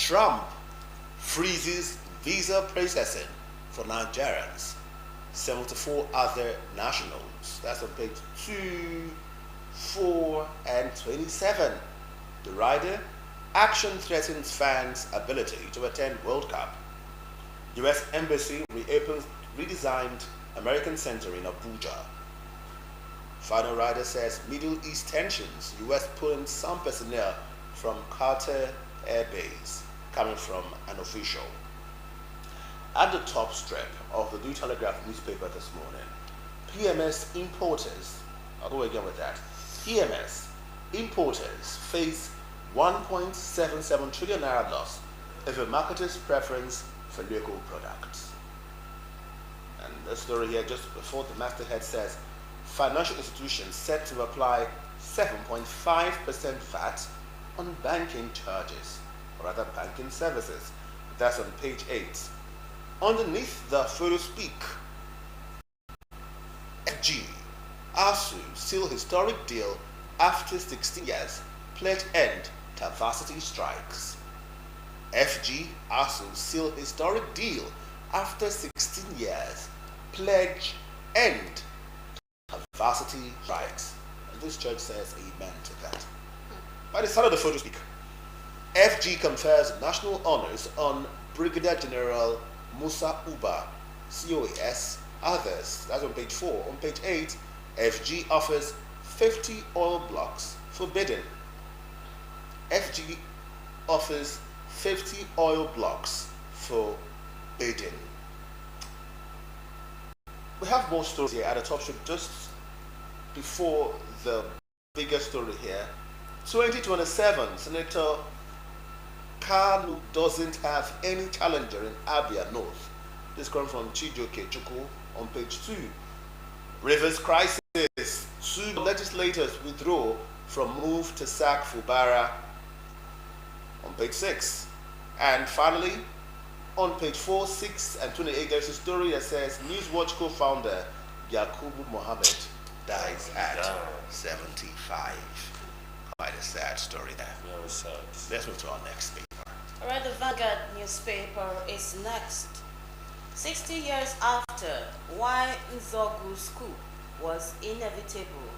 Trump freezes visa processing for Nigerians. 74 other nationals. That's on page 2, 4, and 27. The rider, action threatens fans' ability to attend World Cup. U.S. Embassy reopens redesigned American Center in Abuja. Final rider says Middle East tensions, U.S. pulling some personnel from Carter Air Base, coming from an official. At the top strip of the New Telegraph newspaper this morning, PMS importers, I'll go again with that, PMS importers face 1.77 trillion naira loss over marketers' preference for local products. And the story here just before the masthead says, financial institutions set to apply 7.5% VAT on banking charges, or rather banking services. That's on page 8. Underneath the photo speak, FG, ASU seal historic deal after 16 years, pledge end to varsity strikes. FG, ASU seal historic deal after 16 years, pledge end to varsity strikes. And this church says amen to that. By the side of the photo speak, FG confers national honors on Brigadier General Musa Uba, COAS, others. That's on page 4. On page 8, FG offers 50 oil blocks for bidding. FG offers 50 oil blocks for bidding. We have more stories here at the top strip just before the bigger story here. 2027, Senator Kanu doesn't have any challenger in Abia North. This comes from Chijoke Chukwu on page 2. Rivers crisis. 2 legislators withdraw from move to sack Fubara on page 6. And finally, on page 4, 6, and 28, there's a story that says Newswatch co-founder Yakubu Mohammed dies at 75. Quite a sad story there. Very sad. Let's move to our next paper. All right, the Vanguard newspaper is next. 60 years after why Nzogu's coup was inevitable.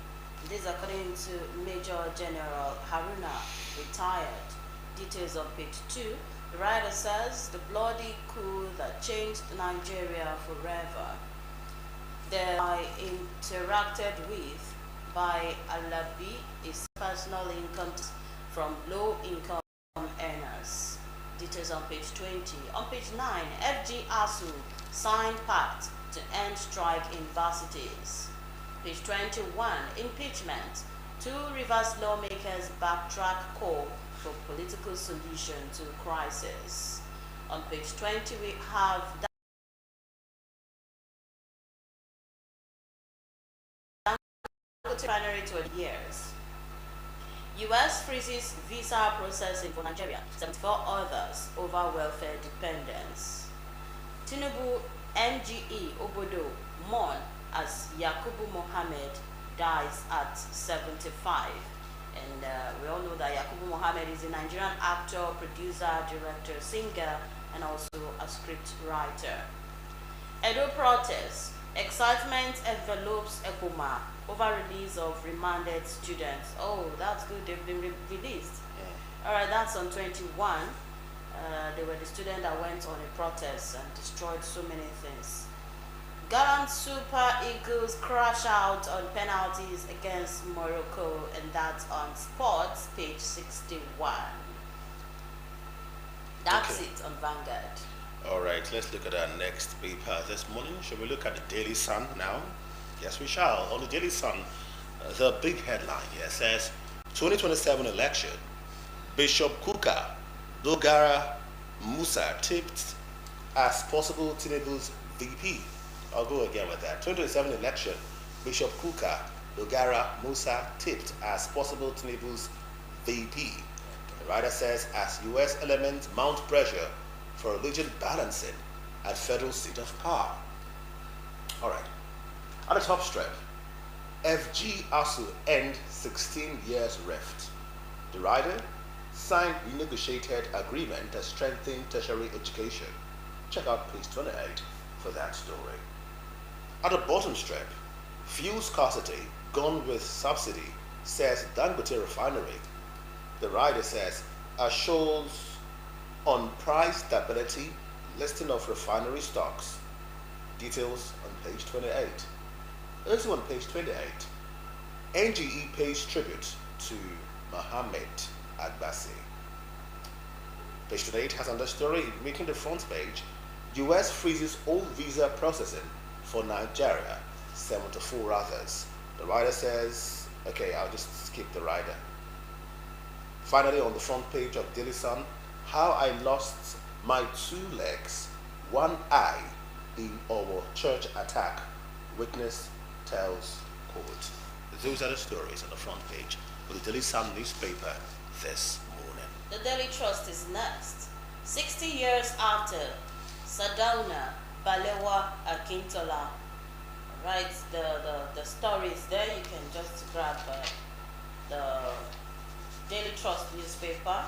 This according to Major General Haruna, retired. Details on page 2. The writer says the bloody coup that changed Nigeria forever. They are interacted with by Alabi is personal income from low-income earners. Details on page 20. On page 9, FG ASU signed pact to end strike in varsities. Page 21, impeachment. 2 Rivers lawmakers backtrack call for political solution to crisis. On page 20, we have refinery 20 years. U.S. freezes visa processing for Nigeria, 74 others over welfare dependence. Tinubu MGE Obodo mourn as Yakubu Mohammed dies at 75. And we all know that Yakubu Mohammed is a Nigerian actor, producer, director, singer, and also a script writer. Edo protests. Excitement envelopes Ekuma over release of remanded students. Oh, that's good. They've been released. Yeah. All right, that's on 21. They were the student that went on a protest and destroyed so many things. Gallant Super Eagles crash out on penalties against Morocco, and that's on Sports, page 61. That's it on Vanguard. All right, let's look at our next paper this morning. Shall we look at the Daily Sun now? Yes, we shall. On the Daily Sun, the big headline here says 2027 election, Bishop Kuka Dogara Musa tipped as possible Tinubu's VP. I'll go again with that. 2027 election, Bishop Kuka Dogara Musa tipped as possible Tinubu's VP. The writer says as U.S. elements mount pressure for religion balancing at federal seat of power. All right. At the top strip, FG ASU end 16 years rift. The writer, signed renegotiated agreement that strengthened tertiary education. Check out page 28 for that story. At the bottom strip, fuel scarcity gone with subsidy, says Dangote Refinery. The writer says, assures on price stability, listing of refinery stocks. Details on page 28. Also on page 28, NGE pays tribute to Mohammed Agbasi. Page 28 has another story making the front page. US freezes all visa processing for Nigeria, 74 others. The writer says, okay, I'll just skip the writer. Finally, on the front page of Daily Sun, how I lost my 2 legs, 1 eye in our church attack. Witness tells court. Those are the stories on the front page of the Daily Sun newspaper this morning. The Daily Trust is next. 60 years after Sardauna Balewa Akintola. Right, the story is there. You can just grab the Daily Trust newspaper.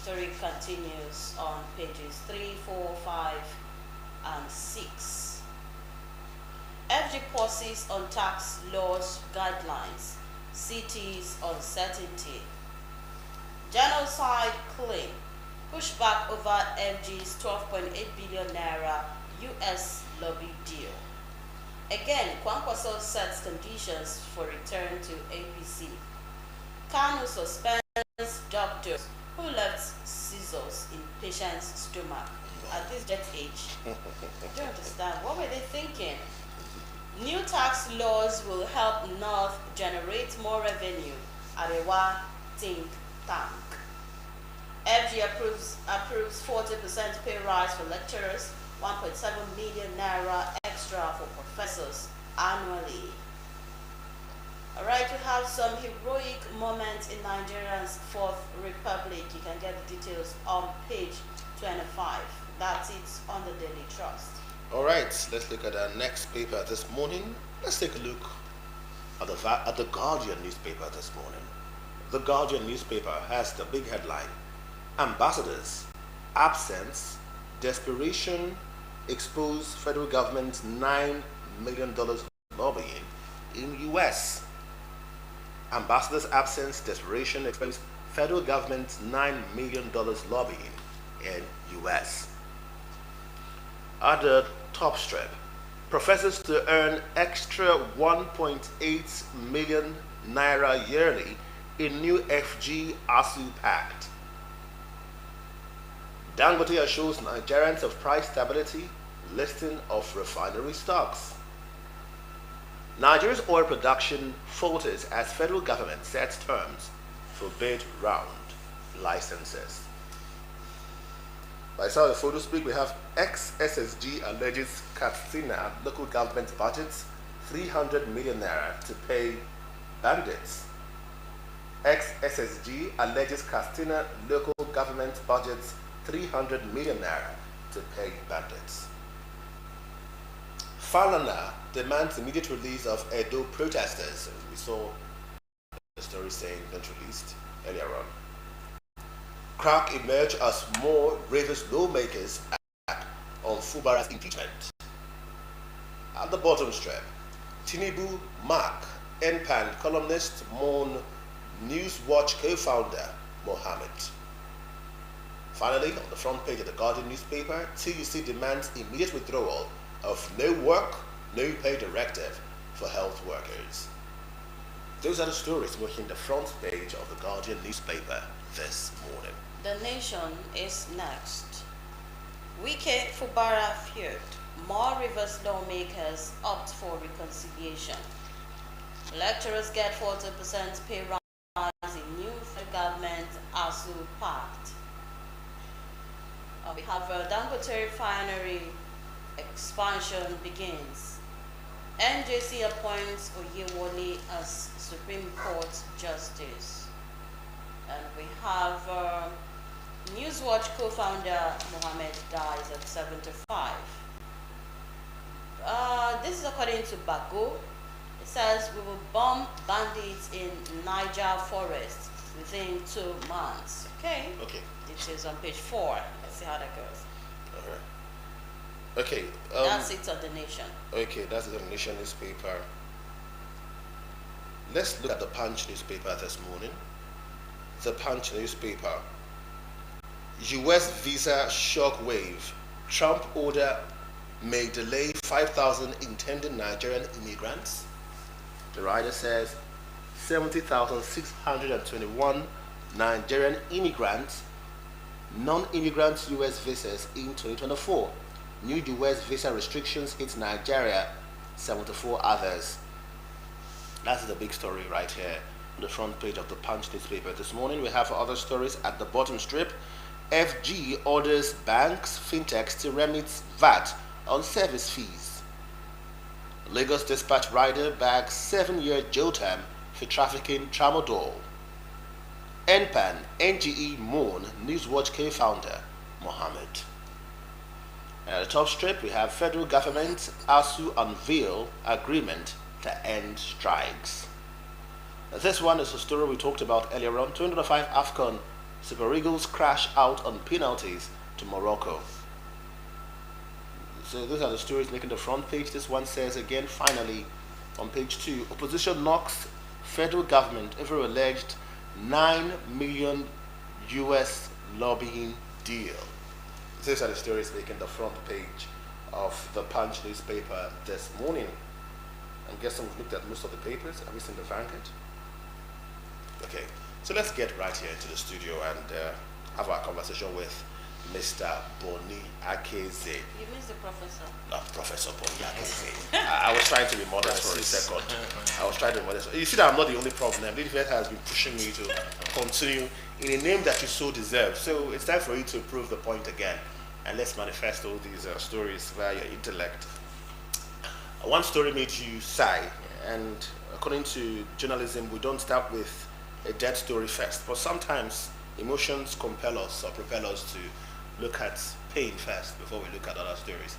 Story continues on pages 3, 4, 5, and 6. FG pauses on tax laws guidelines, cities uncertainty. Genocide claim, pushback over FG's 12.8 billion naira US lobby deal. Again, Kwankwaso sets conditions for return to APC. Kanu suspends doctors who left scissors in patient's stomach at this jet age. I don't understand. What were they thinking? New tax laws will help North generate more revenue. Arewa think tank. FG approves 40% pay rise for lecturers, 1.7 million naira extra for professors annually. Alright, we have some heroic moments in Nigeria's Fourth Republic. You can get the details on page 25. That's it on the Daily Trust. Alright, let's look at our next paper this morning. Let's take a look at the Guardian newspaper this morning. The Guardian newspaper has the big headline, Ambassadors, Absence, Desperation, Expose Federal Government's $9 million lobbying in U.S. Ambassadors' absence, desperation, expose Federal Government's $9 million lobbying in U.S. At the top strip, professors to earn extra 1.8 million naira yearly in new FG ASU pact. Dangote assures Nigerians of price stability, listing of refinery stocks. Nigeria's oil production falters as federal government sets terms for bid round licenses. By side of photo speak, we have ex-SSG alleges Katsina local government budgets 300 million naira to pay bandits. Ex-SSG alleges Katsina local government budgets 300 million naira to pay bandits. Falana demands immediate release of Edo protesters. We saw the story saying been released earlier on. Crack emerge as more Rivers lawmakers act on Fubara's impeachment. At the bottom strip, Tinubu Mark, NPAN columnist mourn Newswatch co-founder Mohammed. Finally, on the front page of the Guardian newspaper, TUC demands immediate withdrawal of no work, no pay directive for health workers. Those are the stories making the front page of the Guardian newspaper this morning. The Nation is next. Wike Fubara feud. More Rivers lawmakers opt for reconciliation. Lecturers get 40% pay rise in new government ASU pact. We have Dangote Refinery expansion begins. NJC appoints Oyewole as Supreme Court Justice. And we have Newswatch co-founder Mohammed dies at 75. This is according to Bago. It says we will bomb bandits in Niger forest. within 2 months. Okay. Okay. It is on page 4. Let's see how that goes. All right. Okay. That's it on the Nation. Okay, that's the Nation newspaper. Let's look at the Punch newspaper this morning. The Punch newspaper. U.S. visa shockwave. Trump order may delay 5,000 intended Nigerian immigrants. The writer says 70,621 Nigerian immigrants, non-immigrant U.S. visas in 2024. New U.S. visa restrictions hit Nigeria, 74 others. That's the big story right here on the front page of the Punch newspaper. This morning we have other stories at the bottom strip. FG orders banks, fintechs to remit VAT on service fees. Lagos dispatch rider bags 7-year jail term for trafficking tramadol. NPAN, NGE mourn Newswatch co-founder Mohammed. And at the top strip, we have federal government ASU unveil agreement to end strikes. Now, this one is a story we talked about earlier on. 2005 AFCON Super Eagles crash out on penalties to Morocco. So those are the stories making the front page. This one says again, finally, on page 2, opposition knocks federal government over alleged $9 million US lobbying deal. These are the stories making the front page of the Punch newspaper this morning. I'm guessing we've looked at most of the papers. Have we seen the Vanguard? Okay, so let's get right here into the studio and have our conversation with Mr. Boni Akeze. You missed the professor. Not Professor Boni Akeze. I was trying to be modest for a second. I was trying to be modest. You see that I'm not the only problem. The event has been pushing me to continue in a name that you so deserve. So it's time for you to prove the point again. And let's manifest all these stories via your intellect. One story made you sigh. And according to journalism, we don't start with a dead story first. But sometimes emotions compel us or propel us to look at pain first before we look at other stories.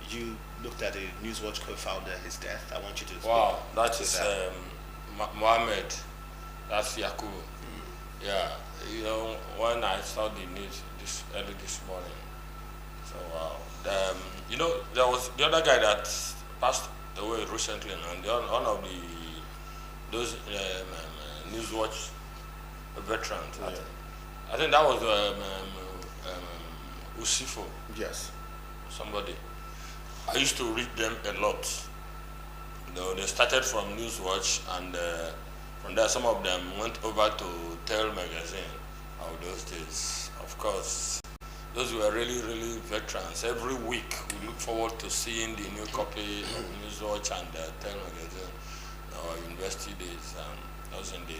You looked at a Newswatch co-founder, his death. I want you to speak. Wow, that is Mohammed. That's Yakubu. Yeah, you know, when I saw the news early this morning, so wow. You know, there was the other guy that passed away recently, and one of those Newswatch veterans. Yeah. I think that was Usifo. Yes. Somebody. I used to read them a lot. You know, they started from Newswatch, and from there some of them went over to Tell magazine. Of those days, of course, those were really, really veterans. Every week we look forward to seeing the new copy of Newswatch and Tell magazine. Our university days, that was in the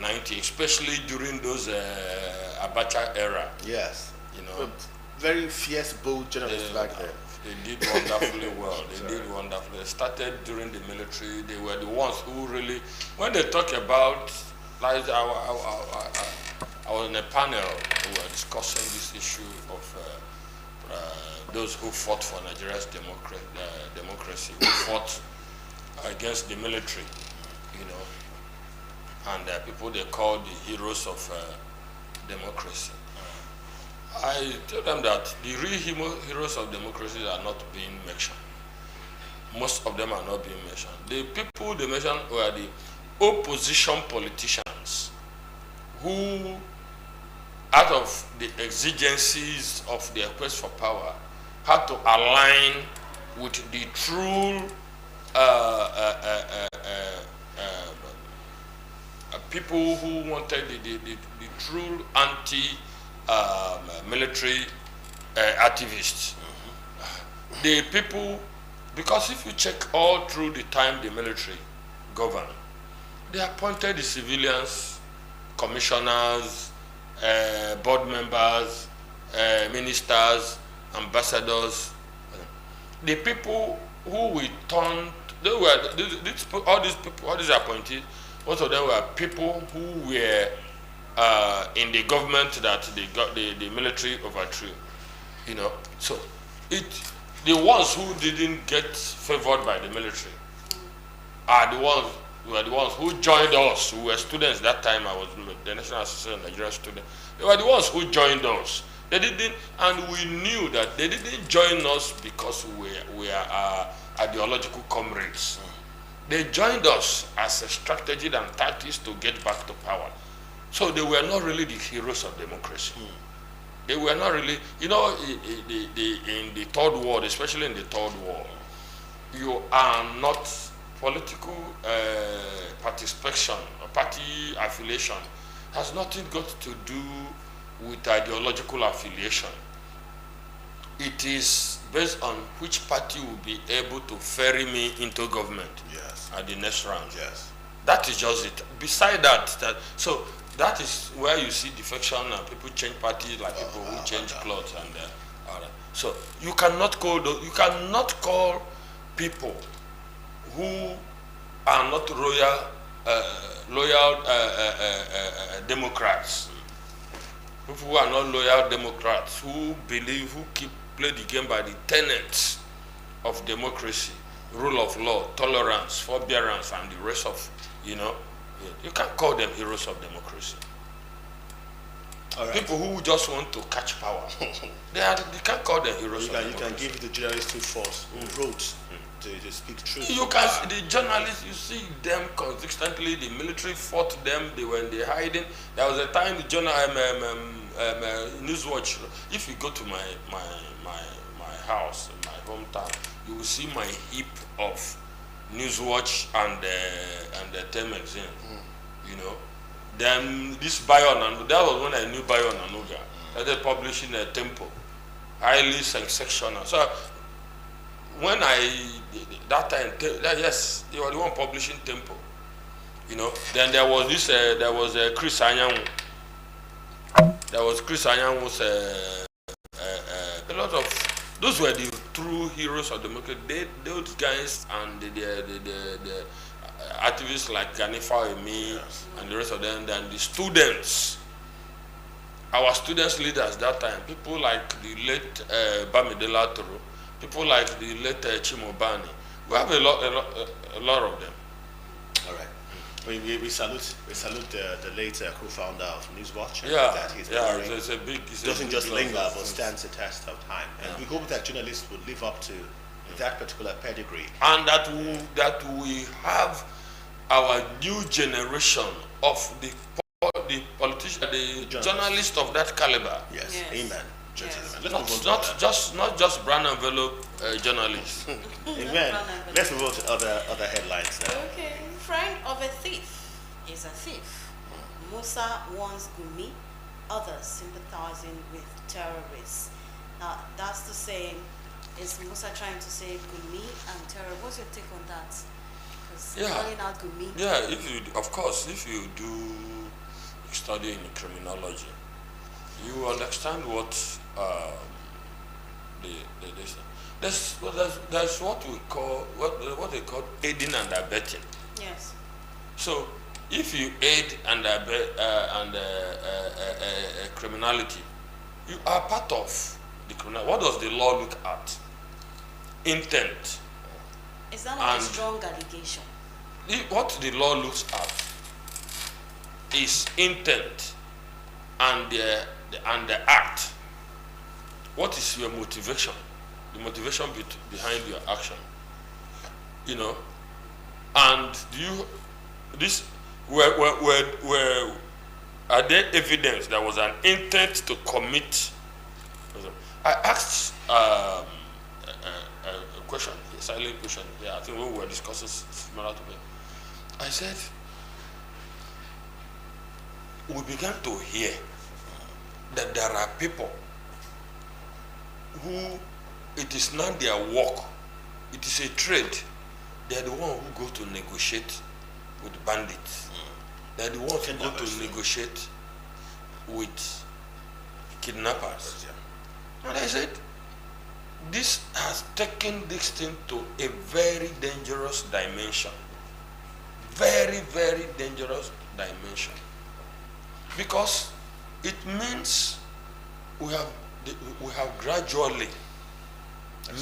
90s, especially during those Abacha era. Yes. You know, very fierce, bold journalists back then. They did wonderfully well. They did wonderfully. They started during the military. They were the ones who really, when they talk about, like I was in a panel who were discussing this issue of those who fought for Nigeria's democracy, who fought against the military, you know, and people they call the heroes of democracy. I tell them that the real heroes of democracy are not being mentioned. Most of them are not being mentioned. The people they mentioned were the opposition politicians who, out of the exigencies of their quest for power, had to align with the true people who wanted the true anti-military activists. The people, because if you check all through the time the military governed, they appointed the civilians, commissioners, board members, ministers, ambassadors. The people who we turned, they were all these people, all these appointees. Most of them were people who were in the government that the military overthrew. You know, so the ones who didn't get favored by the military are the ones were the ones who joined us. We were students that time. I was the National Association of Nigerian Students. They were the ones who joined us. They didn't, and we knew that they didn't join us because we are ideological comrades. They joined us as a strategy and tactics to get back to power. So they were not really the heroes of democracy. They were not really, in the third world, especially in the third world, you are not political participation or party affiliation has nothing got to do with ideological affiliation. It is based on which party will be able to ferry me into government at the next round. That is just it. Beside that, so that is where you see defection and people change parties like people who change clothes and all that. So you cannot call people who are not loyal Democrats. People who are not loyal Democrats, who believe, play the game by the tenets of democracy, rule of law, tolerance, forbearance, and the rest of, you can't call them heroes of democracy. People who just want to catch power, they can't call them heroes of democracy. You can give the journalists who fought, who wrote to speak truth. You can see the journalists, you see them consistently. The military fought them. They were in the hiding. There was a time the Newswatch. If you go to my house, my hometown, you will see my heap of Newswatch and the Time magazine. Then this Bayon, and that was when I knew Bayon and Uga. They publishing a Tempo, highly sensational. So when that time, yes, they were the one publishing Tempo. Then there was this, Chris Anyanwu. There was Chris Anyanwu's a lot of, those were the true heroes of democracy. Those guys and the activists like Ganifa Emi and the rest of them, and the students, our students leaders that time, people like the late Bamidele Toro, people like the late Chimobani. We have a lot of them. All right. We salute the late co-founder of Newswatch. That it's a big. Doesn't just linger, but stands the test of time. And we hope that journalists would live up to that particular pedigree, and that we have our new generation of the politicians, the journalists of that caliber. Yes. Amen. Yes. Not just brown envelope journalists. Amen. Let's move on to other headlines now. Okay. Friend of a thief is a thief. Musa warns Gumi, others sympathizing with terrorists. Now, that's to say, is Musa trying to say Gumi and terror? What's your take on that? Because calling out Gumi. Yeah, if you do study in criminology, you understand what there's what we call what they call aiding and abetting. Yes. So if you aid and abet criminality, you are part of the criminal. What does the law look at? Intent. Is that not a strong allegation? What the law looks at is intent and the act. What is your motivation? The motivation behind your action. And where are there evidence there was an intent to commit? I asked a question, a silent question. Yeah, I think we were discussing similar to me. I said, we began to hear that there are people who it is not their work, it is a trade. They are the ones who go to negotiate with bandits. They are the ones who go to negotiate with kidnappers. And I said, this has taken this thing to a very dangerous dimension. Very, very dangerous dimension. Because it means we have gradually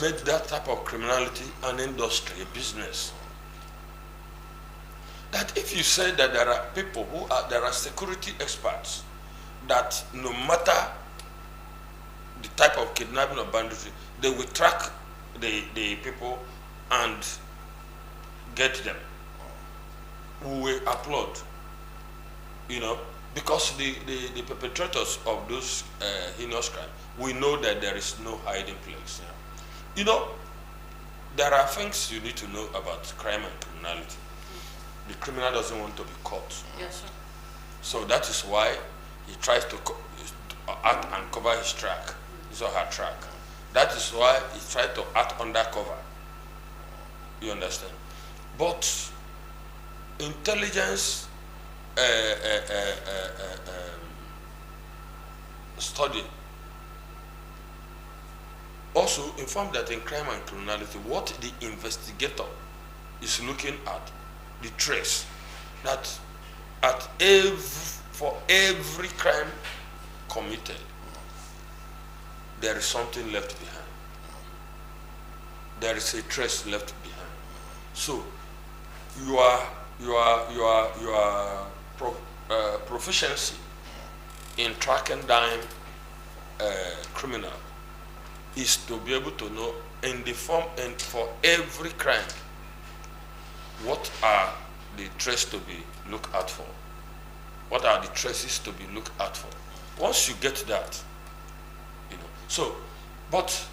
made that type of criminality an industry, a business. that if you say that there are people there are security experts that no matter the type of kidnapping or banditry, they will track the people and get them, we will applaud, because the perpetrators of those heinous crimes, we know that there is no hiding place. Yeah. There are things you need to know about crime and criminality. The criminal doesn't want to be caught. Yes, sir. So that is why he tries to act and cover his track, his or her track. That is why he tries to act undercover. You understand? But intelligence study also informed that in crime and criminality, what the investigator is looking at, the trace, that for every crime committed, there is something left behind. There is a trace left behind. So your proficiency in tracking down criminal is to be able to know in the form and for every crime what are the traces to be looked out for. What are the traces to be looked out for? Once you get that, So, but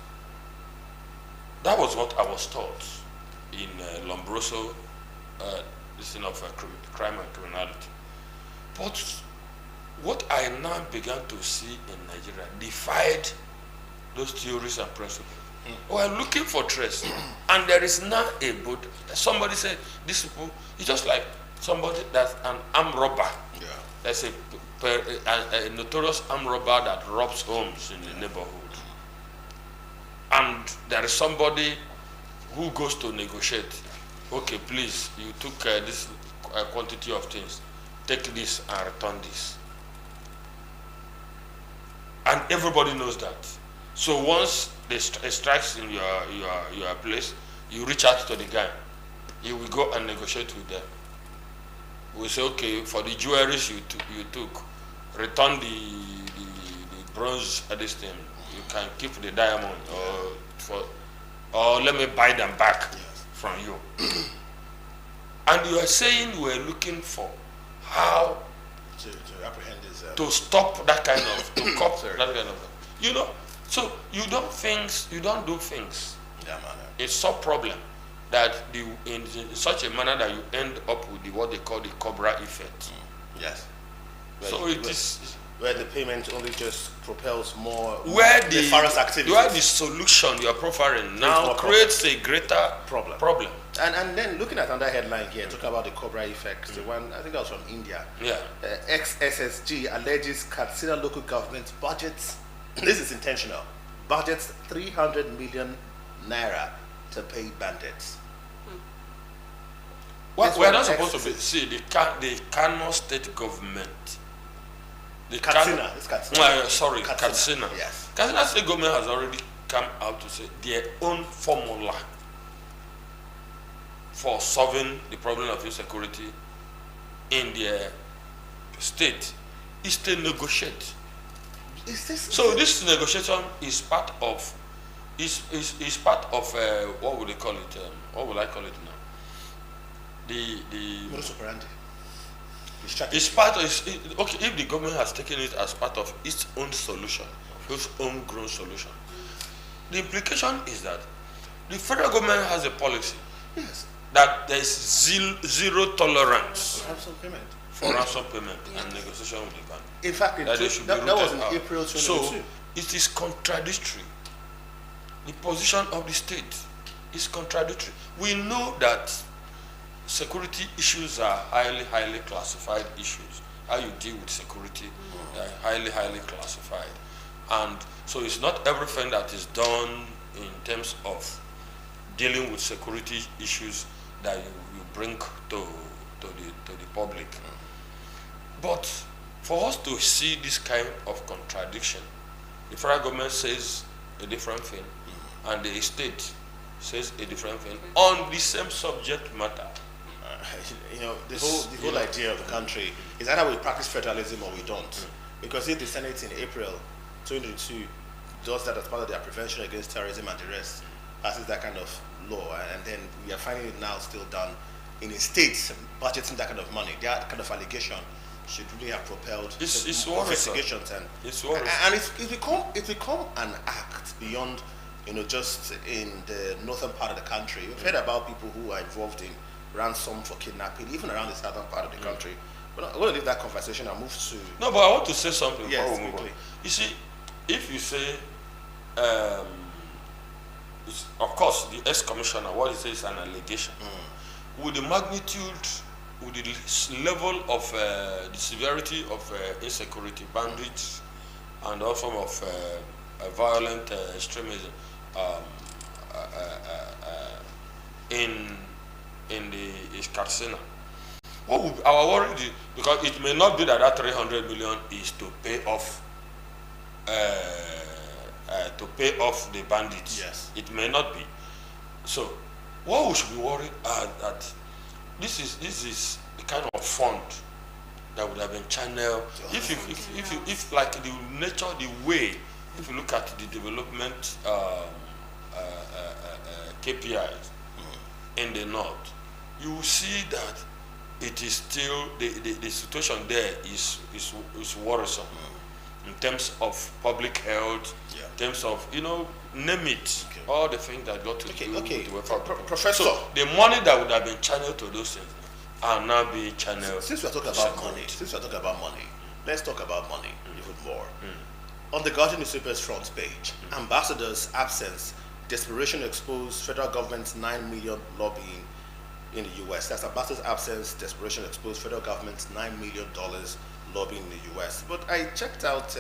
that was what I was taught in Lombroso, this thing of crime and criminality. But what I now began to see in Nigeria defied those theories and principles. We are looking for trace, and there is now a boat. Somebody said, "This people," it's just like somebody that's an armed robber. Yeah. There's a notorious armed robber that robs homes in the neighborhood. And there is somebody who goes to negotiate. Okay, please, you took this quantity of things. Take this and return this. And everybody knows that. So once they strikes in your place, you reach out to the guy. He will go and negotiate with them. We say, okay, for the jewelries you took, return the bronze at this thing. You can keep the diamond, or let me buy them back from you. And you are saying we're looking for how to apprehend this, to stop that kind of, to cop that kind of, So you don't do things. Yeah, man. It's so problem that in such a manner that you end up with what they call the Cobra effect. Yes. So it is where the payment only just propels more nefarious activities. Where the solution you are proffering now creates a greater problem. And then looking at another headline here, talking about the Cobra effect, the one, I think that was from India. Yeah. Ex-SSG alleges Katsina local government budgets, this is intentional, budgets 300 million naira to pay bandits. Well, we're not supposed to see the Kano state government. Katsina. Katsina. Yes. Katsina state government has already come out to say their own formula for solving the problem of insecurity in their state is to negotiate. So this negotiation is part of what would they call it? What would I call it now? The modus operandi. It's part of okay if the government has taken it as part of its own solution, its own grown solution. The implication is that the federal government has a policy that there is zero tolerance for ransom payment and negotiation with the bank. In fact, that was in April 2022. So it is contradictory. The position of the state is contradictory. We know that security issues are highly classified issues. How you deal with security are highly classified. And so it's not everything that is done in terms of dealing with security issues that you bring to the public. But for us to see this kind of contradiction, the federal government says a different thing and the state says a different thing on the same subject matter. you know, the whole idea of the country is either we practice federalism or we don't. Because if the Senate in April 2022 does that as part of their prevention against terrorism and the rest, passes that kind of law, and then we are finding it now still done in a state budgeting that kind of money, that kind of allegation should really have propelled investigations, and it's become an act beyond, you know, just in the northern part of the country. We've heard about people who are involved in ransom for kidnapping, even around the southern part of the country. But I'm going to leave that conversation and move to... No, but I want to say something. Yes, quickly. You see, if you say, of course, the ex-commissioner, what he says is an allegation. With the magnitude, with the level of the severity of insecurity, bandits, and all form of violent extremism in the Katsina. Our worry, because it may not be that 300 million is to pay off the bandits. Yes. It may not be. So, what we should be worried that this is the kind of fund that would have been channeled. If like the nature, the way, if you look at the development KPIs in the north, you will see that it is still the situation there is worrisome in terms of public health, in terms of, you know, name it, all the things that got to do with the welfare. Professor, so the money that would have been channeled to those things are now being channeled. Since we're talking about money, let's talk about money even more. On the Guardian newspaper's front page, ambassadors' absence, desperation to expose federal government's $9 million lobbying in the U.S. That's ambassadors' absence, desperation to expose federal government's $9 million lobbying in the U.S. But I checked out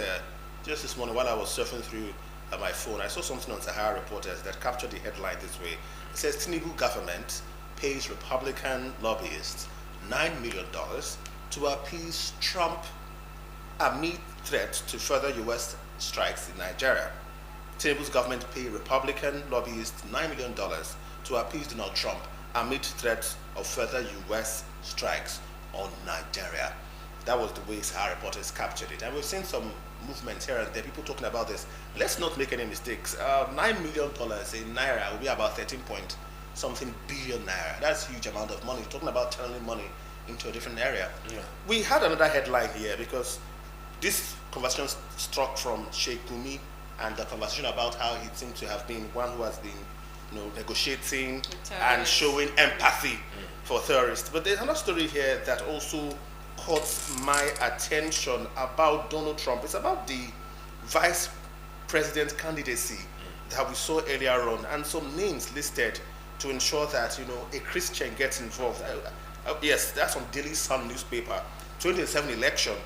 just this morning while I was surfing through my phone, I saw something on Sahara Reporters that captured the headline this way. It says Tinubu government pays Republican lobbyists $9 million to appease Trump amid threats to further U.S. strikes in Nigeria. Tinubu's government paid Republican lobbyists $9 million to appease Donald Trump amid threats of further U.S. strikes on Nigeria. That was the way Sahara Reporters captured it. And we've seen some movements here and there, people talking about this. Let's not make any mistakes. $9 million in Naira will be about 13-point-something billion Naira. That's a huge amount of money. We're talking about channeling money into a different area. Yeah. We had another headline here because this conversation struck from Sheikh Gumi, and the conversation about how he seemed to have been one who has been, you know, negotiating and showing empathy for terrorists. But there's another story here that also caught my attention about Donald Trump. It's about the vice president candidacy that we saw earlier on, and some names listed to ensure that, you know, a Christian gets involved. Yes, that's on Daily Sun newspaper. 2007 election,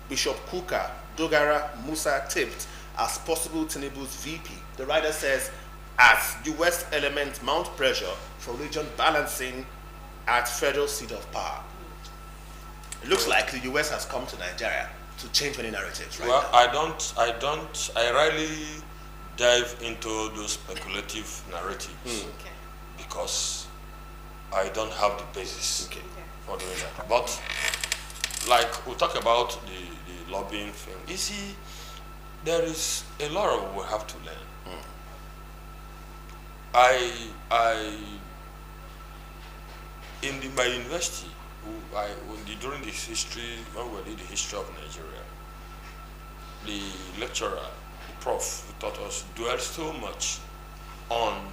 Bishop Kuka Dogara Musa tipped as possible Tinubu's VP. The writer says, as U.S. elements mount pressure for region balancing at federal seat of power. It looks like the U.S. has come to Nigeria to change many narratives, right? Well, I rarely dive into those speculative narratives because I don't have the basis for doing that. But like we talk about the lobbying thing, you see, there is a lot of we have to learn. In my university, during this history, when we did the history of Nigeria, the lecturer, the prof, who taught us, dwelled so much on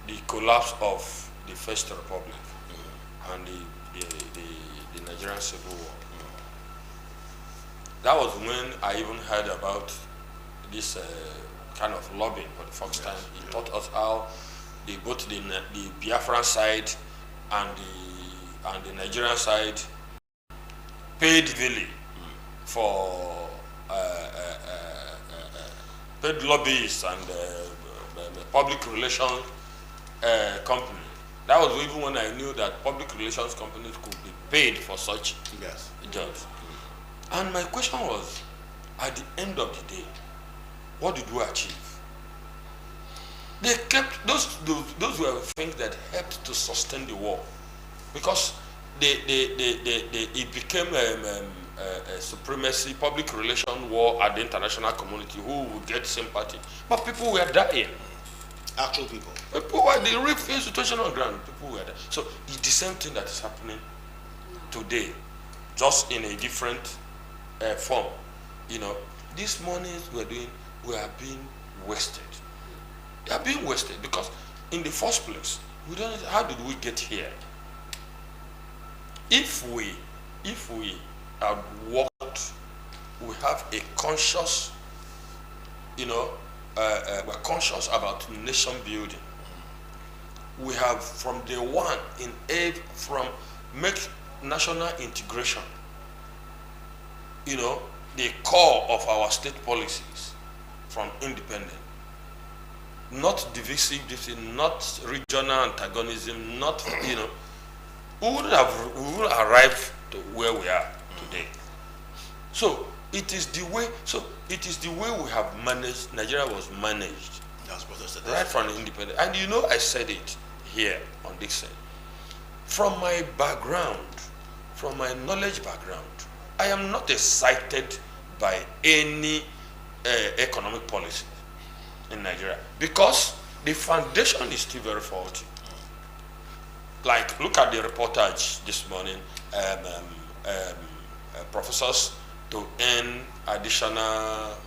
the collapse of the First Republic and the Nigerian Civil War. That was when I even heard about this kind of lobbying for the first time. He taught us how both the Biafran side and the Nigerian side paid Vili for paid lobbyists and public relations company. That was even when I knew that public relations companies could be paid for such jobs. And my question was, at the end of the day, what did we achieve? They kept those were things that helped to sustain the war, because it became a supremacy, public relation war at the international community. Who would get sympathy? But people were dying. Actual people. People were the real situation on ground. People were there. So it's the same thing that is happening today, just in a different form. You know, these monies we're doing, we are being wasted. They are being wasted because, in the first place, we don't. How did we get here? If we had worked, we have a conscious, we're conscious about nation building. We have from day one from make national integration, the core of our state policies from independence. Not divisive, not regional antagonism, not, we would arrive to where we are today. So it is the way we have managed, Nigeria was managed right from the independence. And I said it here on this side. From my background, from my knowledge background, I am not excited by any economic policy in Nigeria because the foundation is still very faulty. Like, look at the reportage this morning, professors to earn additional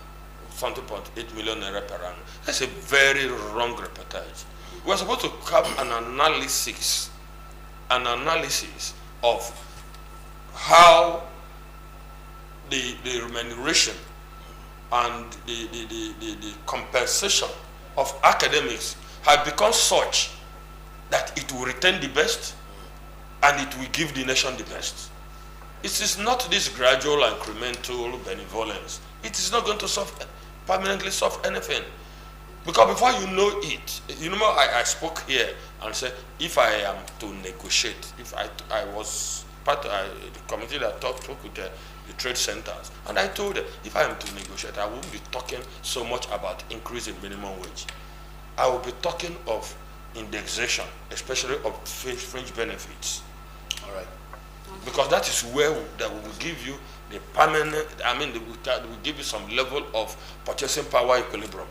something 0.8 million naira per annum. That's a very wrong reportage. We're supposed to have an analysis of how the remuneration and the compensation of academics have become such that it will retain the best and it will give the nation the best. It is not this gradual incremental benevolence. It is not going to permanently solve anything. Because before you know it, I spoke here and said, if I am to negotiate, if I was part of the committee that talked with the trade centers, and I told them, if I am to negotiate, I won't be talking so much about increasing minimum wage. I will be talking of indexation, especially of fringe benefits. All right. Because that is where that will give you the permanent, that will give you some level of purchasing power equilibrium.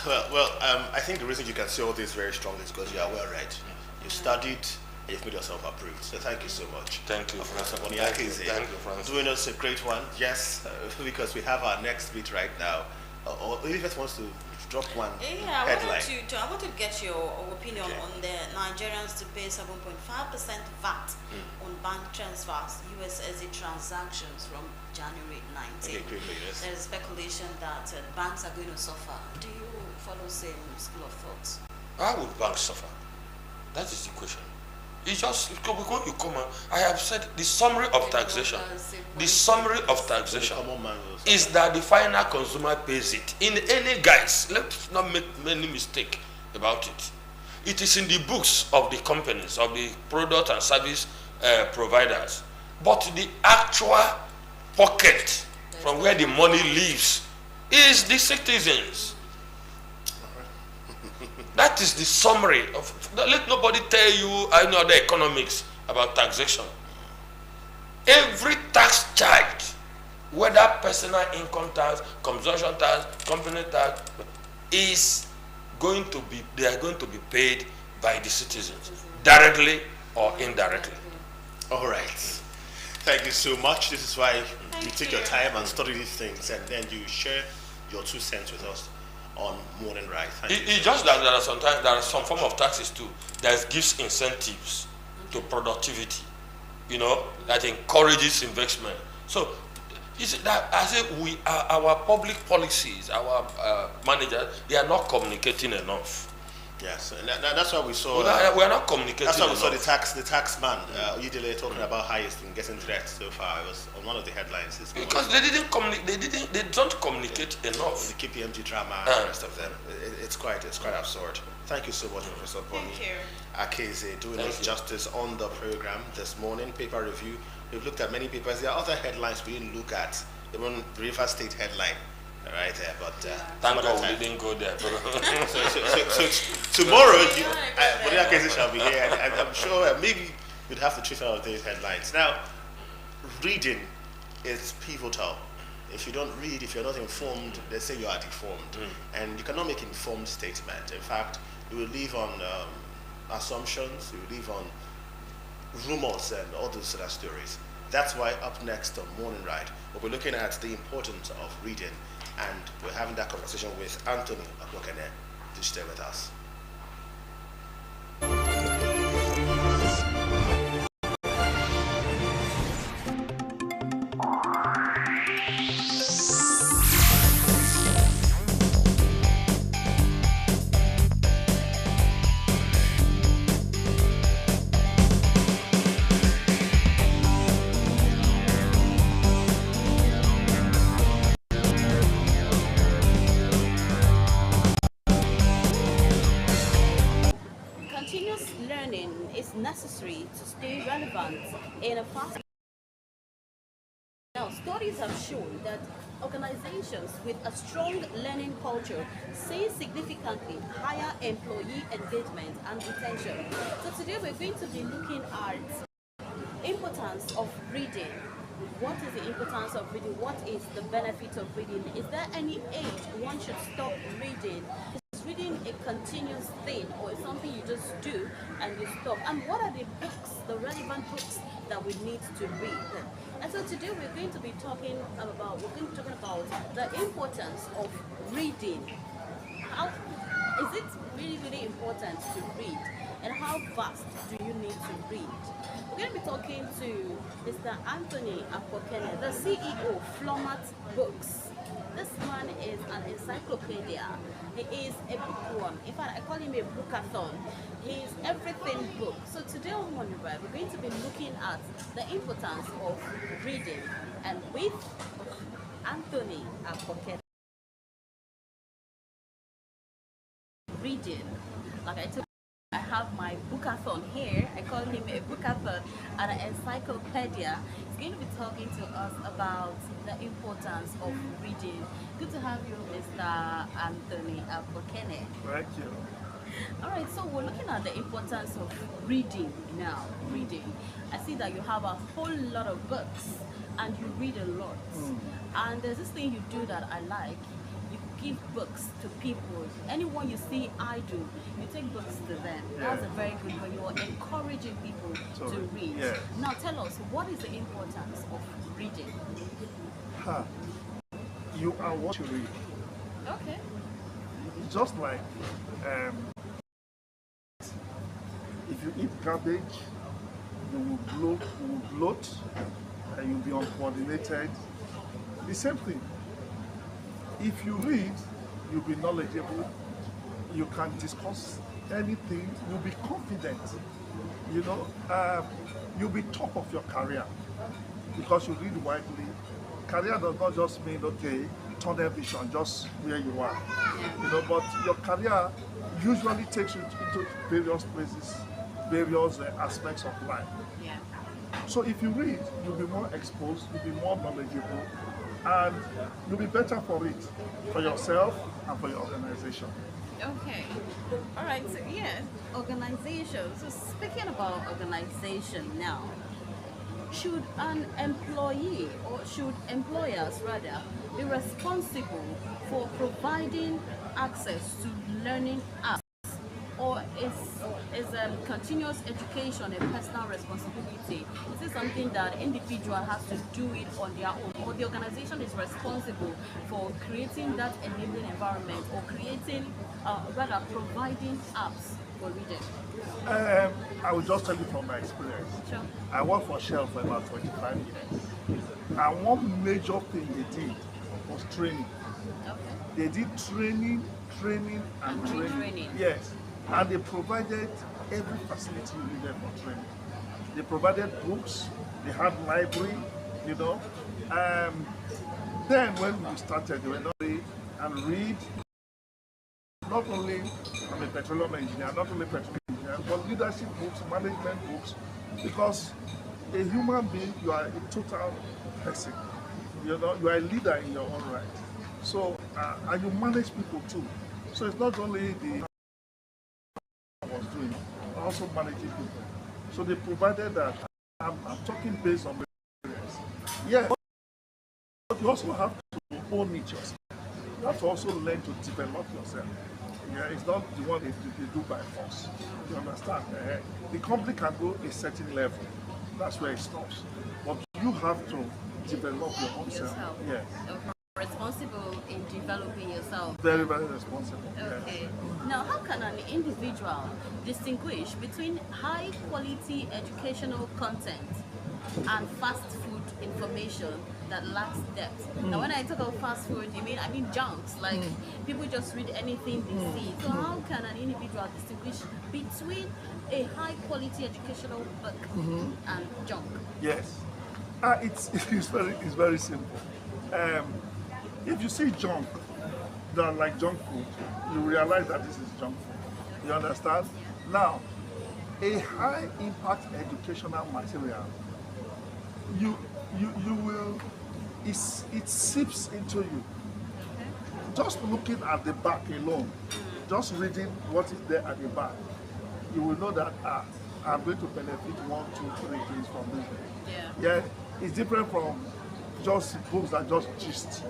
Okay. Well, I think the reason you can say all this very strongly is because you are well read. You studied, and you've made yourself approved. So thank you so much. Thank you, Professor Francis. Thank you, Francis. Doing us a great one. Yes, because we have our next bit right now. Or Elizabeth wants to drop one headline. I want to get your opinion on the Nigerians to pay 7.5% VAT on bank transfers, USSD transactions from January 19. Okay, quickly, yes. There is speculation that banks are going to suffer. Do you follow the same school of thoughts? How would banks suffer? That is the question. It's just, when you come out, I have said the summary of taxation. The summary of taxation is that the final consumer pays it. In any guise, let's not make any mistake about it. It is in the books of the companies, of the product and service providers. But the actual pocket from where the money leaves is the citizens. That is the summary of. Let nobody tell you any other economics about taxation. Every tax charge, whether personal income tax, consumption tax, company tax, is going to be. They are going to be paid by the citizens, directly or indirectly. All right. Thank you so much. This is why you take your time and study these things, and then you share your 2 cents with us on Morning Right. It's just that there are some form of taxes too that gives incentives to productivity, that encourages investment. So that I say our public policies, our managers, they are not communicating enough. Yes, and that's why we saw. We are not communicating. That's why we enough. saw the tax man, Udile, talking about how he's been getting threats so far. It was on one of the headlines. Because they don't communicate enough. The KPMG drama and the rest of them. It's quite absurd. Thank you so much, Professor Bonnie Akeze, doing us justice on the program this morning. Paper review. We've looked at many papers. There are other headlines we didn't look at. Even the River State headline. Right there, but thank God we didn't go there. so tomorrow, Bonnie Akeze shall be here, and I'm sure maybe you'd have the truth out of these headlines. Now, reading is pivotal. If you don't read, if you're not informed, they say you are deformed. And you cannot make informed statement. In fact, you will live on assumptions, you will live on rumors and all those sort of stories. That's why up next on Morning Ride, we'll be looking at the importance of reading, and we're having that conversation with Anthony Akpokene. Do stay with us. Necessary to stay relevant in a fast. Now, studies have shown that organizations with a strong learning culture see significantly higher employee engagement and retention. So today we're going to be looking at importance of reading. What is the importance of reading? What is the benefit of reading? Is there any age one should stop reading? Is reading a continuous thing, or is something you just do and you stop? And what are the books, the relevant books that we need to read? And so today we're going to be talking about the importance of reading. How is it really important to read? And how fast do you need to read? We're going to be talking to Mr. Anthony Akpokene, the CEO, Flomat Books. This man is an encyclopedia. He is a bookworm. In fact, I call him a bookathon. He is everything book. So today on Morning Ride, we're going to be looking at the importance of reading, and with Anthony Akpokene. Reading, like I told you, I have my bookathon here. I call him a bookathon and an encyclopedia. He's going to be talking to us about the importance of reading. Good to have you, Mr. Anthony Akpokene. Thank you. All right, so we're looking at the importance of reading now. Reading. I see that you have a whole lot of books and you read a lot. And there's this thing you do that I like. Give books to people. Anyone you see idle, you take books to them. Yeah. That's a very good way. You are encouraging people to read. Yeah. Now tell us, what is the importance of reading? You are what you read. Okay. Just like if you eat garbage, you will bloat and you'll be uncoordinated. The same thing. If you read, you'll be knowledgeable, you can discuss anything, you'll be confident, you know, you'll be top of your career because you read widely. Career does not just mean, okay, tunnel vision, just where you are, you know, but your career usually takes you into various places, various aspects of life. Yeah. So if you read, you'll be more exposed, you'll be more knowledgeable, and you'll be better for it, for yourself and for your organization. Okay. All right. So yeah, organization. So speaking about organization now, should an employee, or should employers rather, be responsible for providing access to learning apps? Or is continuous education a personal responsibility? Is it something that the individual has to do it on their own, or the organization is responsible for creating that enabling environment, or creating, rather providing apps for reading? I will just tell you from my experience. Sure. I worked for Shell for about 25 years. And one major thing they did was training. Okay. They did training and training. Yes. And they provided every facility you needed for training. They provided books, they had library, you know. Then when we started, they were not read and read. Not only I'm a petroleum engineer, not only petroleum engineer, but leadership books, management books, because a human being, you are a total person. You know, you are a leader in your own right. So, and you manage people too. So it's not only the I was doing, but also managing people. So they provided that. I'm talking based on experience. Yeah, but you also have to own it yourself. You have to also learn to develop yourself. Yeah, it's not the one they do by force. You understand? The company can go a certain level. That's where it stops. But you have to develop your own self. Yeah. Responsible in developing yourself. Very, very responsible. Okay. Yeah. Now, how can an individual distinguish between high quality educational content and fast food information that lacks depth? Now, when I talk about fast food, I mean junks. Like people just read anything they see. So, how can an individual distinguish between a high quality educational book and junk? Yes. It's very simple. If you see junk, that like junk food, you realize that this is junk food. You understand? Now, a high impact educational material, you will, it seeps into you. Just looking at the back alone, just reading what is there at the back, you will know that I'm going to benefit 1, 2, 3 things from this. Yeah, it's different from just books that just gist,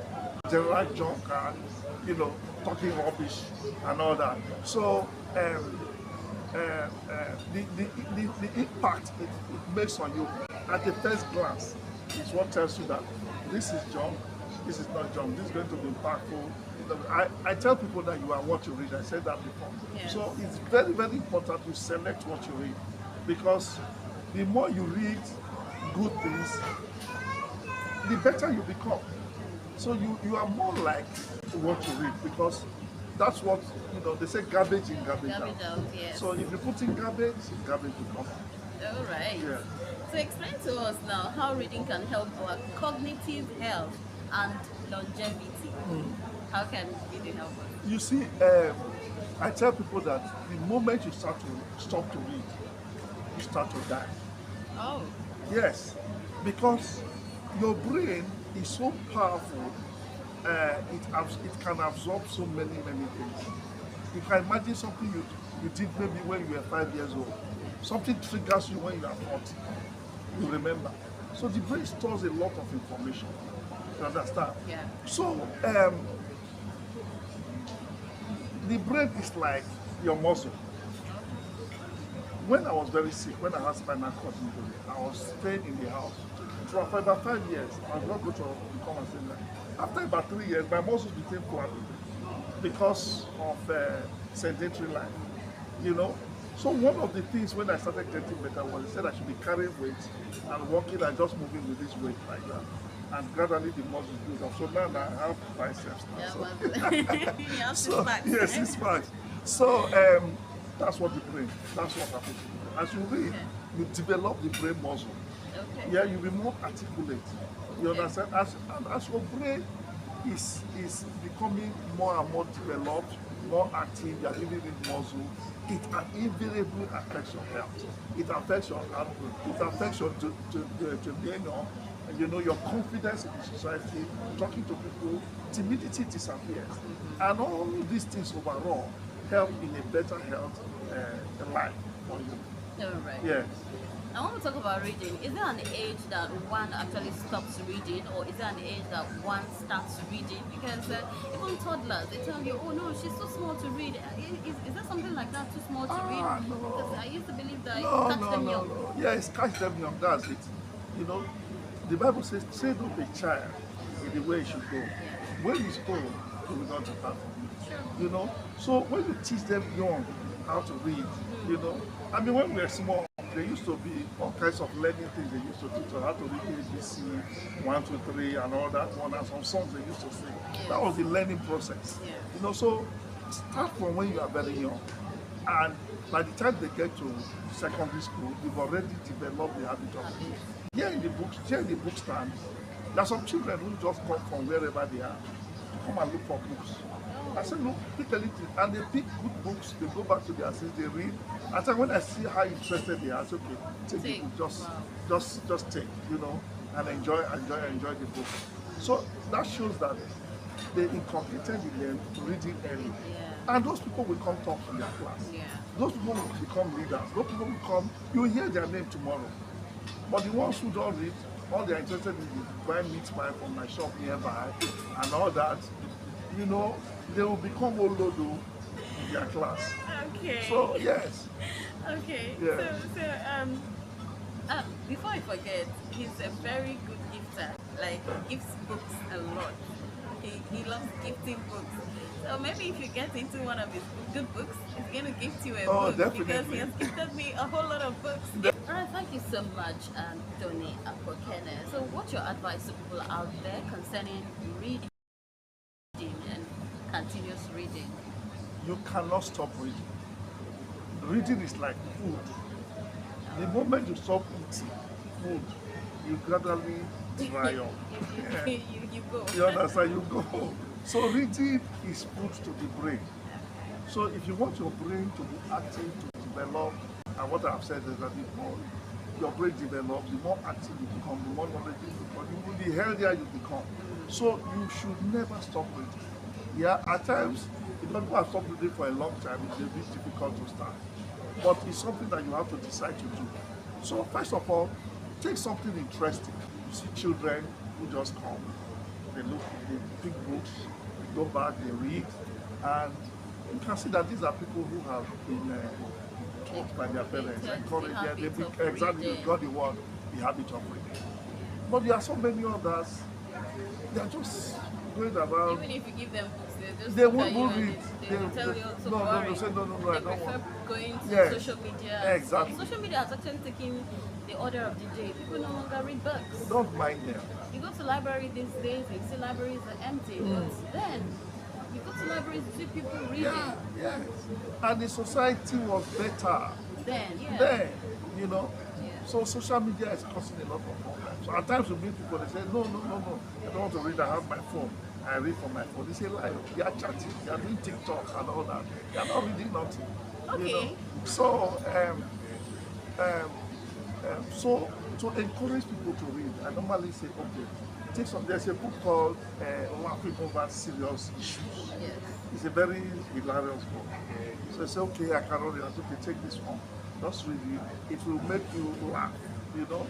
general junk and talking rubbish and all that. So the impact it makes on you at the first glance is what tells you that this is junk, this is not junk, this is going to be impactful. I tell people that you are what you read. I said that before. Yeah. So it's very, very important to select what you read, because the more you read good things, the better you become. So you are more like what you read, because that's what, they say garbage in, garbage out. Yes. So if you put in garbage will come out. All right. Yeah. So explain to us now how reading can help our cognitive health and longevity. How can reading help us? You see, I tell people that the moment you stop to read, you start to die. Oh. Yes, because your brain is so powerful, it can absorb so many things. You can imagine something you did maybe when you were 5 years old. Something triggers you when you are 40. You remember. So the brain stores a lot of information. You understand? Yeah. So the brain is like your muscle. When I was very sick, when I had spinal cord injury, I was staying in the house. For about 5 years, I was not going to become a singer. After about 3 years, my muscles became flabby because of sedentary life. So one of the things when I started getting better was they said I should be carrying weight and walking and just moving with this weight like that. And gradually the muscles build up. So now I have biceps now. Yeah, so, yes, 6 packs. So that's what the brain, that's what happens. As you read, you develop the brain muscle. Okay. Yeah, you'll be more articulate. You understand? As your brain is becoming more and more developed, more active, you're giving it muscle, it invariably affects your health. It affects your output. It affects your your confidence in the society, talking to people, timidity disappears. And all these things overall help in a better health life for you. All right. Yes. I want to talk about reading. Is there an age that one actually stops reading, or is there an age that one starts reading? Because even toddlers, they tell you, oh no, she's too small to read. Is there something like that, too small to read? No. Because I used to believe that No, catch them young. No. Yes, catch them young, that's it. The Bible says, train up a child in the way he should go. When he's old, he will not depart from you. So when you teach them young how to read, when we were small, there used to be all kinds of learning things they used to teach us, how to read ABC, 1, 2, 3, and all that one, and some songs they used to sing. Yes. That was the learning process. Yeah. So start from when you are very young. And by the time they get to secondary school, you've already developed the habit of reading. Here in the book stand, there are some children who just come from wherever they are to come and look for books. I said, look, pick anything. And they pick good books, they go back to their seats, they read. I said, when I see how interested they are, I say, okay, take the book, just take, and enjoy the book. So that shows that they inculcated in them reading early. Yeah. And those people will come talk in their class. Yeah. Those people will become leaders. Those people will come, you will hear their name tomorrow. But the ones who don't read, all they're interested in is buying meat pie from my shop nearby and all that, you know, they will become Olodo in their class. Okay. So, yes. Okay. Yeah. So, before I forget, he's a very good gifter. Like, he gifts books a lot. He loves gifting books. So maybe if you get into one of his good books, he's going to gift you a book. Definitely. Because he has gifted me a whole lot of books. Alright, thank you so much, Tony Apokene. So what's your advice to people out there concerning reading and continuous reading? You cannot stop reading. Reading is like food. The moment you stop eating food, you gradually dry up. Yeah. you go. You understand? You go. So reading is food to the brain. So if you want your brain to be active, to develop, and what I've said is that the more your brain develops, the more active you become, the more knowledgeable you become, the healthier you become. So you should never stop reading. Yeah, at times, if you have stopped reading for a long time, it's a bit difficult to start. But it's something that you have to decide to do. So first of all, take something interesting. You see children who just come, they look, they pick books, they go back, they read, and you can see that these are people who have been taught by their parents, encouraged, exactly, they got the habit of reading. But there are so many others, they are just going about. Even if you give them books, they look won't at you and read. They will tell you so boring. Say no, They I don't prefer want. going to Yes. social media. Exactly. Social media has actually taken the order of the day. People no longer read books. Don't mind them. You go to library these days, you see libraries are empty. But then, you go to libraries, you see people reading. Yeah, yes. And the society was better then, you know. Yeah. So social media is causing a lot of problems. So at times we meet people, they say, no, I don't want to read, I have my phone. I read from my phone. They say, lie, they are chatting, they are doing TikTok and all that. They are not reading nothing. Okay. You know? So, so to encourage people to read, I normally say, okay, take some. There's a book called Laughing Over Serious Issues. Yes. It's a very hilarious book. So I say, okay, I can read it. I say, okay, take this one. Just read it. It will make you laugh, you know.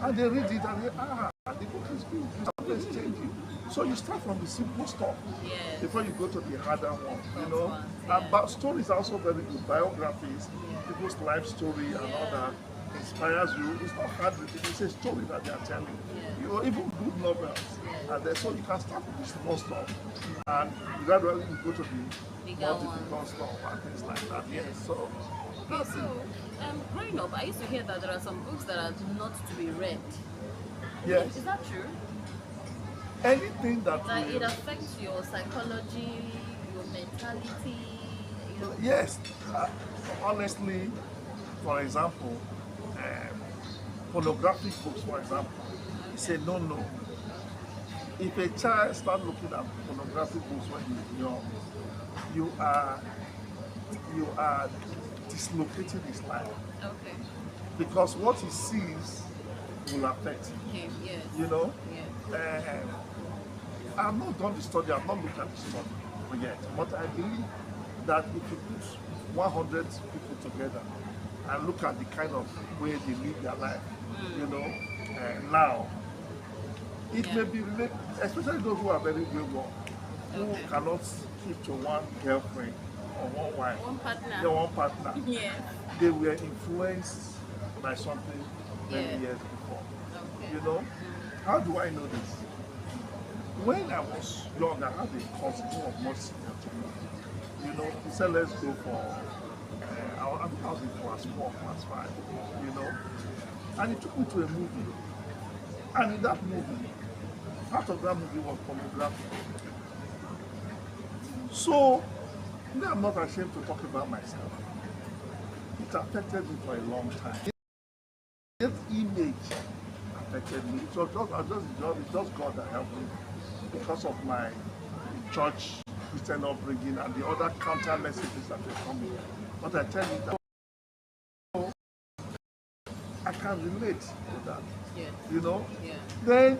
And they read it and they, the book is good. Something's changing. So you start from the simple stuff before you go to the harder one, you know. But stories are also very good. Biographies, people's life story and all that inspires you. It's not hard reading, it's a story that they are telling. You know, even good novels. And then, so you can start with the small stuff and gradually you go to the more difficult stuff and things like that. Yes. So Okay, so growing up, I used to hear that there are some books that are not to be read. yes. Is that true? Anything that That will, it affects your psychology, your mentality, you know? yes. Honestly, for example, pornographic books, for example, it's a no. If a child starts looking at pornographic books when he's young, you are dislocating his life Okay. because what he sees will affect him. Okay, yes. You know, Yeah. I've not done the study, I've not looked at the study yet, but I believe that if you put 100 people together and look at the kind of way they live their life, you know, now, it may be related, especially those who are very wayward, who cannot keep to one girlfriend or one wife, One partner. one partner. Yes. They were influenced by something many Yeah. years before. Okay. You know, how do I know this? When I was young, I had a cousin who was much senior to me. You know, he said, let's go for, I think I was in class 4, class 5, you know. And he took me to a movie. And in that movie, part of that movie was pornography. So, now I'm not ashamed to talk about myself. It affected me for a long time. That image affected me. It was just God that helped me because of my church Christian upbringing and the other counter messages that were coming. But I tell you that I can relate to that. Yes. You know? Yeah. Then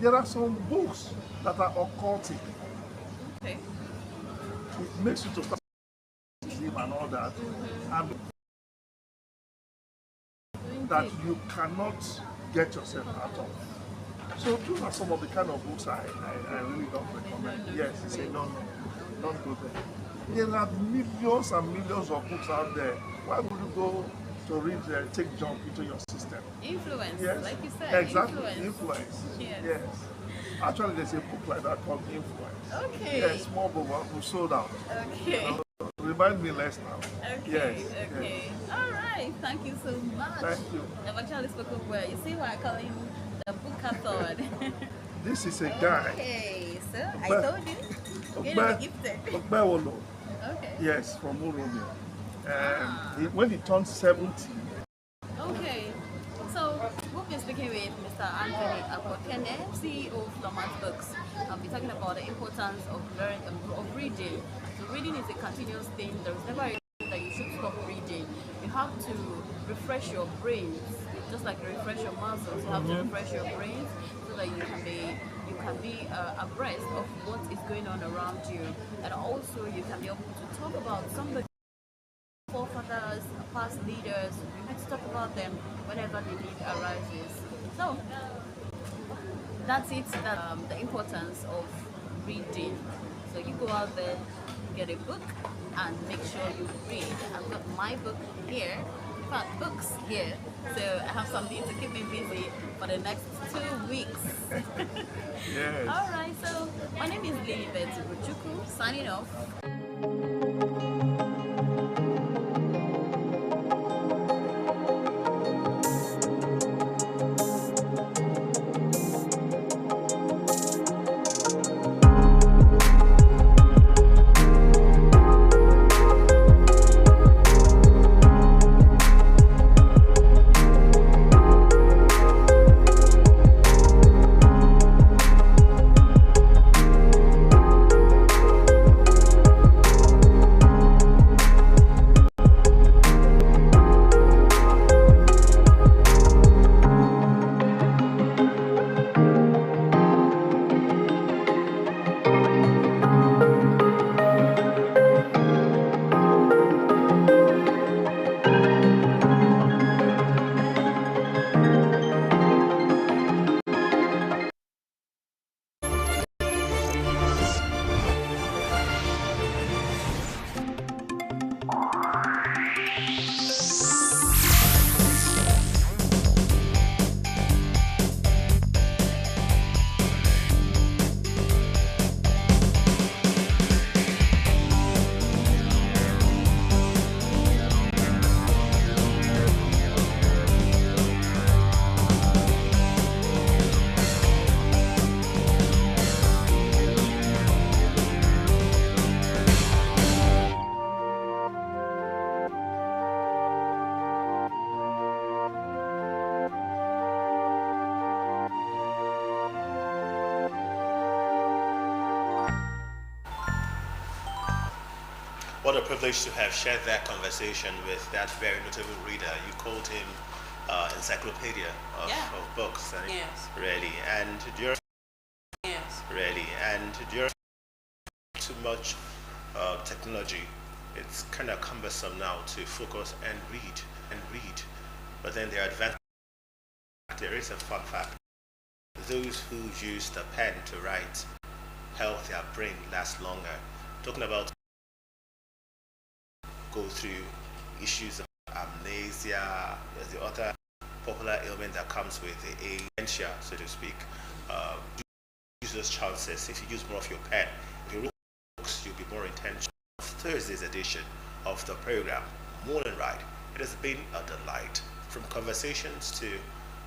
there are some books that are occultic. Okay. It makes you to start him and all that, and that you cannot get yourself out of. So those are some of the kind of books I really don't recommend. Yes, say no, don't go there. There are millions and millions of books out there. Why would you go to read, take jump into your system? Influence, Yes, like you said. exactly. Influence. Yes. Yes. Actually, there's a book like that called Influence. Okay. Yes, small book, who sold out. Okay. Remind me less now. Okay. Yes. Okay. Yes. All right. Thank you so much. Thank you. I've actually spoken well. You see why I call him the bookathon. This is a guy. Okay. So I But- told you. You're gonna be gifted. Ogbewolo. Okay. Yes, from Urumi. When he turned 70, Okay. So we'll be speaking with Mr. Anthony Akwakene, CEO of Lomat Books. I'll be talking about the importance of learning of reading. So reading is a continuous thing. There is never a time that you should stop reading. You have to refresh your brains, just like you refresh your muscles. You have to refresh your brains so that you can be abreast of what is going on around you, and also you can be able to talk about some of the forefathers, past leaders. We need to talk about them whenever the need arises. So that's it. The importance of reading. So you go out there, get a book, and make sure you read. I've got my book here. In fact, books here. So I have something to keep me busy for the next 2 weeks. yes. All right. So my name is Lilibet Ugochukwu. Signing off. What a privilege to have shared that conversation with that very notable reader. You called him encyclopedia of, Yeah. of books. And Yes. Really. And during Yes. really. And during too much technology, it's kind of cumbersome now to focus and read. But then there are advantages. There is a fun fact. Those who use the pen to write help their brain last longer. Talking about go through issues of amnesia, there's the other popular ailment that comes with the dementia, so to speak. Use those chances. If you use more of your pen, if you read books, you'll be more intentional. Thursday's edition of the program, Morning Ride, it has been a delight. From conversations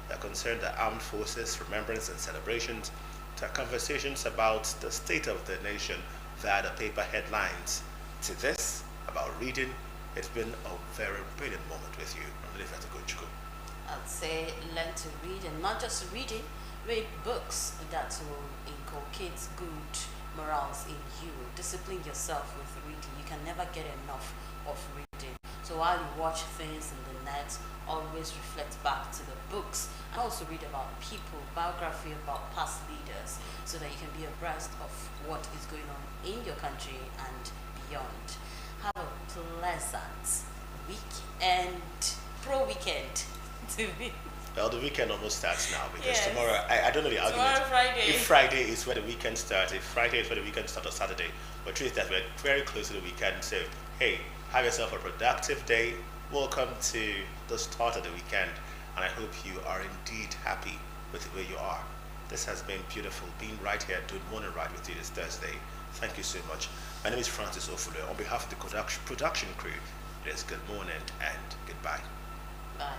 that concern the armed forces, remembrance and celebrations, to conversations about the state of the nation via the paper headlines, to this about reading. It's been a very brilliant moment with you. I'm Lilibet Ugochukwu. I'd say learn to read, and not just reading, read books that will inculcate good morals in you. Discipline yourself with reading. You can never get enough of reading. So while you watch things in the net, always reflect back to the books and also read about people, biography about past leaders, so that you can be abreast of what is going on in your country and beyond. Have a pleasant weekend, pro-weekend to be. Well, the weekend almost starts now because Yes. tomorrow, I don't know the argument. Tomorrow, Friday. If Friday is where the weekend starts, if Friday is where the weekend starts, or Saturday. But truth is that we're very close to the weekend. So, hey, have yourself a productive day. Welcome to the start of the weekend. And I hope you are indeed happy with where you are. This has been beautiful being right here doing Morning Ride with you this Thursday. Thank you so much. My name is Francis Ofulo. On behalf of the production crew, it is good morning and goodbye. Bye.